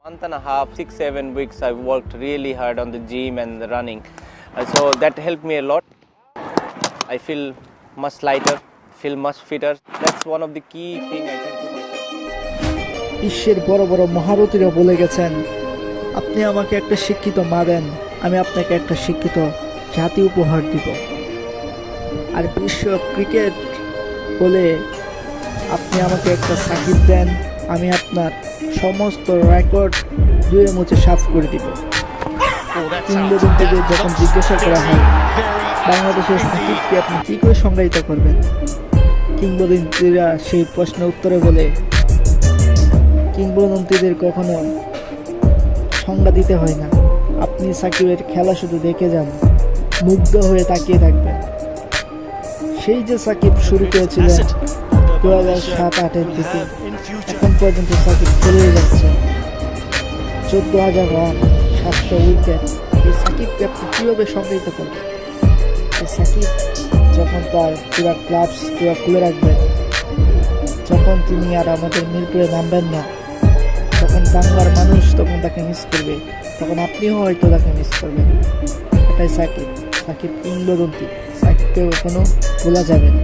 month and a half, 6-7 weeks, I worked really hard on the gym and the running. So that helped me a lot. I feel much lighter, feel much fitter. That's one of the key thing I think to myself. বিশ্বের বড় বড় মহারথীরা বলে গেছেন, আপনি আমাকে একটা শিক্ষিত মা দেন, আমি আপনাকে একটা শিক্ষিত জাতি উপহার দিব। আর বিশ্ব ক্রিকেট বলে, আপনি আমাকে একটা সাকিব দেন, আমি আপনার সমস্ত রেকর্ড ধুয়ে মুছে সাফ করে দিব। কিংবদন্তিদের যখন জিজ্ঞাসা করা হয় বাংলাদেশের সাকিবকে আপনি কী করে সংজ্ঞায়িত করবেন, কিংবদন্তিরা সেই প্রশ্নের উত্তরে বলে, কিংবদন্তিদের কখনো সংজ্ঞা দিতে হয় না, আপনি সাকিবের খেলা শুধু দেখে যান, মুগ্ধ হয়ে তাকিয়ে থাকবেন। সেই যে সাকিব শুরু করেছিলেন 2007-8-এর দিকে, এখন পর্যন্ত সাকিব খেলে যাচ্ছে 14,000 রান, 700 উইকেট। এই সাকিবকে আপনি কীভাবে সংজ্ঞায়িত করবেন? এই সাকিব যখন তার পুরো ক্লাবস পুরো খুলে রাখবেন, যখন তিনি আর আমাদের মিরপুরে নামবেন না, তখন বাংলার মানুষ তখন তাকে মিস করবে, তখন আপনিও হয়তো তাকে মিস করবেন। এটাই সাকিব। সাকিব কিংবদন্তি, সাকিবকে কখনো ভোলা যাবে না।